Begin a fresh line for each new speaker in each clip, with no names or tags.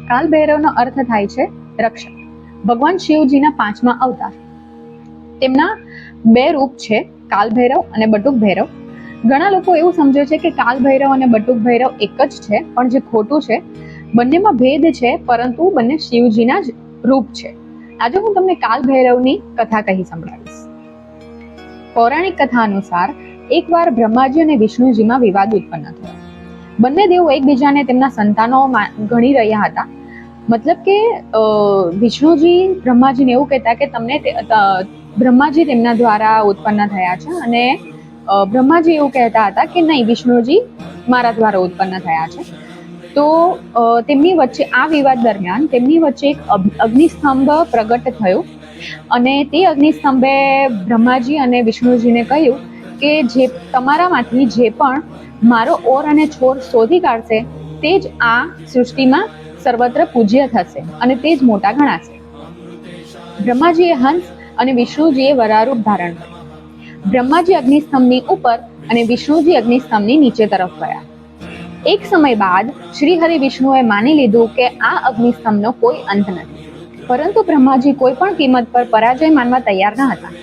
કાલ ભૈરવનો અર્થ થાય છે રક્ષક. ભગવાન શિવજીના 5મા અવતાર. તેમના 2 રૂપ છે, કાલ ભૈરવ અને બટુક ભૈરવ. ઘણા લોકો એવું સમજે છે કે કાલ ભૈરવ અને બટુક ભૈરવ એક જ છે, પણ જે ખોટું છે. બંનેમાં ભેદ છે, પરંતુ બંને શિવજીના જ રૂપ છે. આજે હું તમને કાલ ભૈરવની કથા કહી સંભળાવીશ. પૌરાણિક કથા અનુસાર એકવાર બ્રહ્માજી અને વિષ્ણુજીમાં વિવાદ ઉત્પન્ન થયો. બંને દેવો એકબીજાને તેમના સંતાનો ગણી રહ્યા હતા. મતલબ કે વિષ્ણુજી બ્રહ્માજીને એવું કહેતા કે તમને બ્રહ્માજી તેમના દ્વારા ઉત્પન્ન થયા છે, અને બ્રહ્માજી એવું કહેતા હતા કે નહીં, વિષ્ણુજી મારા દ્વારા ઉત્પન્ન થયા છે. તો તેમની વચ્ચે આ વિવાદ દરમિયાન તેમની વચ્ચે એક અગ્નિસ્તંભ પ્રગટ થયો, અને તે અગ્નિસ્તંભે બ્રહ્માજી અને વિષ્ણુજીને કહ્યું કે જે તમારામાંથી જે પણ મારો ઓર અને છોર શોધી કાઢશે તે જ આ સૃષ્ટિમાં સર્વત્ર પૂજ્ય થશે અને તે જ મોટા ગણાશે. બ્રહ્માજીએ હંસ અને વિષ્ણુજીએ વરારૂપ ધારણ કર્યું. બ્રહ્માજી અગ્નિસ્તંભની ઉપર અને વિષ્ણુજી અગ્નિસ્તંભની નીચે તરફ ગયા. એક સમય બાદ શ્રી હરિ વિષ્ણુએ માની લીધું કે આ અગ્નિસ્તંભનો કોઈ અંત નથી, પરંતુ બ્રહ્માજી કોઈ પણ કિંમત પર પરાજય માનવા તૈયાર ન હતા.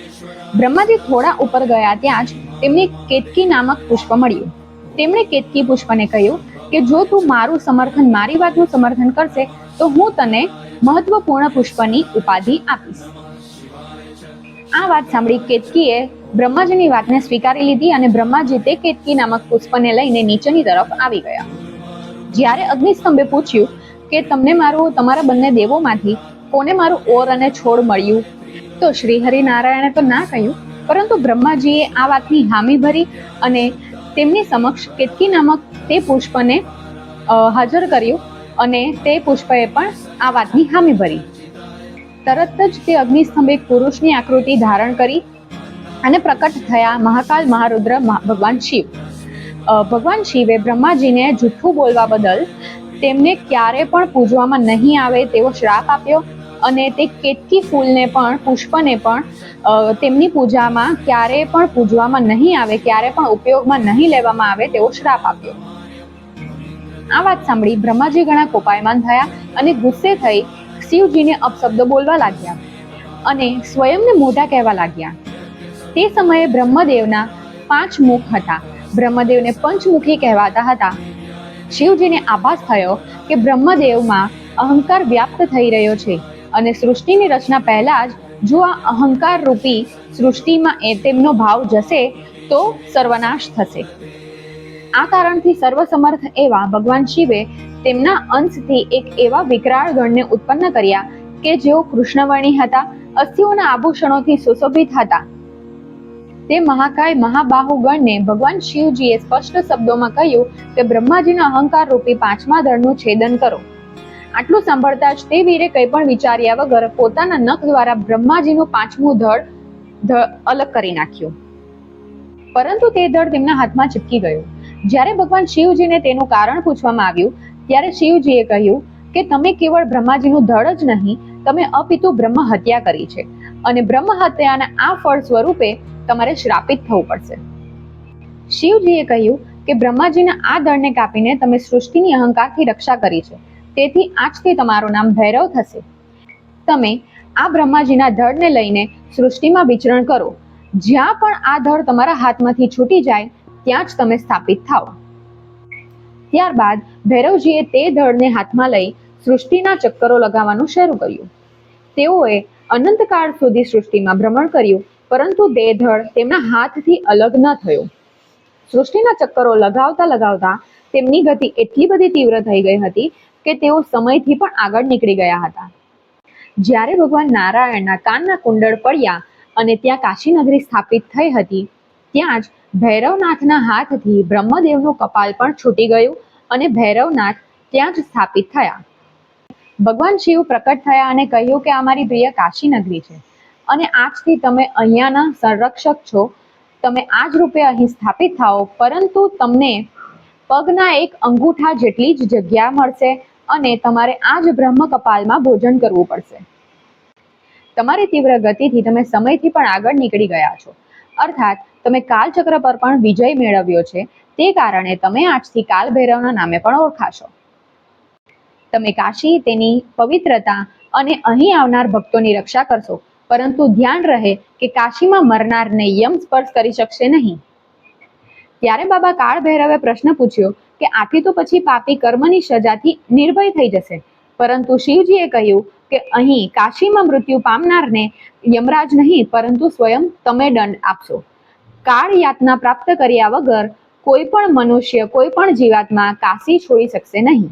બ્રહ્માજી થોડા ઉપર ગયા ત્યાં જ તેમને કેતકી નામક પુષ્પ મળ્યું. તેમણે કેતકી પુષ્પને કહ્યું કે જો તું મારી વાતનું સમર્થન કરશે તો હું તને મહત્વપૂર્ણ પુષ્પની ઉપાધિ આપીશ. આ વાત સાંભળી કેતકીએ બ્રહ્માજીની વાતને સ્વીકારી લીધી, અને બ્રહ્માજી તે કેતકી નામક પુષ્પને લઈને નીચેની તરફ આવી ગયા. જ્યારે અગ્નિસ્તંભે પૂછ્યું કે તમારા બંને દેવોમાંથી કોને મારું ઓર અને છોડ મળ્યું, તો શ્રી હરિનારાયણે તો ના કહ્યું, પરંતુ બ્રહ્માજીએ આ વાતની હામી ભરી અને તેમની સમક્ષ કેતકી નામક તે પુષ્પને હાજર કર્યું, અને તે પુષ્પએ પણ આ વાતની હામી ભરી. તરત જ તે અગ્નિસ્તંભ એક પુરુષની આકૃતિ ધારણ કરી અને પ્રકટ થયા મહાકાલ મહારુદ્ર ભગવાન શિવ. ભગવાન શિવે બ્રહ્માજીને જૂઠું બોલવા બદલ તેમને ક્યારે પણ પૂજવામાં નહીં આવે તેવો શ્રાપ આપ્યો, અને તે કેતકી ફૂલને પણ પુષ્પને પણ તેમની પૂજામાં ક્યારે પણ પૂજવામાં નહીં આવે, ક્યારે પણ ઉપયોગમાં નહીં લેવામાં આવે તેવો શ્રાપ આપ્યો. આ વાત સાંભળી બ્રહ્માજી ઘણા કોપાયમાન થયા અને ગુસ્સે થઈ શિવજીને અપશબ્દો બોલવા લાગ્યા અને સ્વયંને મોઢા કહેવા લાગ્યા. તે સમયે બ્રહ્મદેવના 5 મુખ હતા. બ્રહ્મદેવને પંચમુખી કહેવાતા હતા. શિવજીને આભાસ થયો કે બ્રહ્મદેવમાં અહંકાર વ્યાપ્ત થઈ રહ્યો છે, અને સૃષ્ટિની રચના પહેલા જ જો આ અહંકાર રૂપી સૃષ્ટિમાં તેમનો ભાવ જશે તો સર્વનાશ થશે. આ કારણથી સર્વસમર્થ એવા ભગવાન શિવે તેમના અંશથી એક એવા વિકરાળ ગણને ઉત્પન્ન કર્યા કે જેઓ કૃષ્ણવર્ણી હતા, અસ્થિઓના આભૂષણોથી સુશોભિત હતા. તે મહાકાય મહાબાહુ ગણને ભગવાન શિવજીએ સ્પષ્ટ શબ્દોમાં કહ્યું કે બ્રહ્માજીના અહંકાર રૂપી 5મા દળનું છેદન કરો. આટલું સાંભળતા જ તે વીરે કંઈ પણ વિચાર્યા વગર પોતાના નખ દ્વારા બ્રહ્માજીનું 5મું ધડ અલગ કરી નાખ્યું, પરંતુ તે ધડ તેમના હાથમાં ચીપકી ગયું. જ્યારે ભગવાન શિવજીને તેનું કારણ પૂછવામાં આવ્યું ત્યારે શિવજીએ કહ્યું કે તમે કેવળ બ્રહ્માજીનું ધડ જ નહીં, તમે અપિતુ બ્રહ્મ હત્યા કરી છે, અને બ્રહ્મ હત્યાના આ ફળ સ્વરૂપે તમારે શ્રાપિત થવું પડશે. શિવજીએ કહ્યું કે બ્રહ્માજીના આ દળને કાપીને તમે સૃષ્ટિની અહંકારથી રક્ષા કરી છે, તેથી આજથી તમારું નામ ભૈરવ થશે. તમે આ બ્રહ્માજીના ધડને લઈને સૃષ્ટિમાં વિચરણ કરો. જ્યાં પણ આ ધડ તમારા હાથમાંથી છૂટી જાય ત્યાં જ તમે સ્થાપિત થાઓ. ત્યારબાદ ભૈરવજીએ તે ધડને હાથમાં લઈ સૃષ્ટિના ચક્કરો લગાવવાનું શરૂ કર્યું. તેઓએ અનંતકાળ સુધી સૃષ્ટિમાં ભ્રમણ કર્યું, પરંતુ તે ધડ તેમના હાથથી અલગ ન થયો. સૃષ્ટિના ચક્કરો લગાવતા લગાવતા તેમની ગતિ એટલી બધી તીવ્ર થઈ ગઈ હતી કે તેઓ સમયથી પણ આગળ નીકળી ગયા હતા. જ્યારે ભગવાન નારાયણના કાનના કુંડળ પડ્યા અને ત્યાં કાશી નગરી સ્થાપિત થઈ હતી, ત્યાં જ ભૈરવનાથના હાથથી બ્રહ્મદેવનું કપાલ પણ છૂટી ગયું અને ભૈરવનાથ ત્યાં જ સ્થાપિત થયા. ભગવાન શિવ પ્રકટ થયા અને કહ્યું કે આ મારી પ્રિય કાશી નગરી છે, અને આજથી તમે અહીંયાના સંરક્ષક છો. તમે આ જ રૂપે અહીં સ્થાપિત થાઓ, પરંતુ તમને પગના એક અંગૂઠા જેટલી જ જગ્યા મળશે, અને તમારે આ જ બ્રહ્મ કપાલમાં ભોજન કરવું પડશે. તમારી તીવ્ર ગતિથી તમે સમયથી પણ આગળ નીકળી ગયા છો, અર્થાત તમે કાલચક્ર પર પણ વિજય મેળવ્યો છે. તે કારણે તમે આજથી કાલ ભૈરવના નામે પણ ઓળખાશો. તમે કાશી, તેની પવિત્રતા અને અહીં આવનાર ભક્તોની રક્ષા કરશો, પરંતુ ધ્યાન રહે કે કાશીમાં મરનારને યમ સ્પર્શ કરી શકશે નહીં. ત્યારે બાબા કાળ ભૈરવે પ્રશ્ન પૂછ્યો કે આથી તો પછી પાપી કર્મની સજાથી નિર્ભય થઈ જશે, પરંતુ શિવજીએ કહ્યું કે અહીં કાશીમાં મૃત્યુ પામનારને યમરાજ નહીં પરંતુ સ્વયં તમે દંડ આપશો. કાળ યાતના પ્રાપ્ત કર્યા વગર કોઈ પણ મનુષ્ય, કોઈ પણ જીવાત્મા કાશી છોડી શકશે નહીં.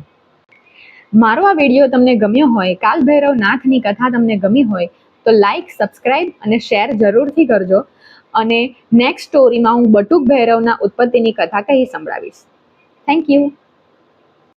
મારો આ વિડીયો તમને ગમ્યો હોય, કાલ ભૈરવ નાથની કથા તમને ગમી હોય તો લાઈક, સબસ્ક્રાઇબ અને શેર જરૂરથી કરજો. અને નેક્સ્ટ સ્ટોરીમાં હું બટુક ભૈરવના ઉત્પત્તિની કથા કહી સંભળાવીશ. Thank you.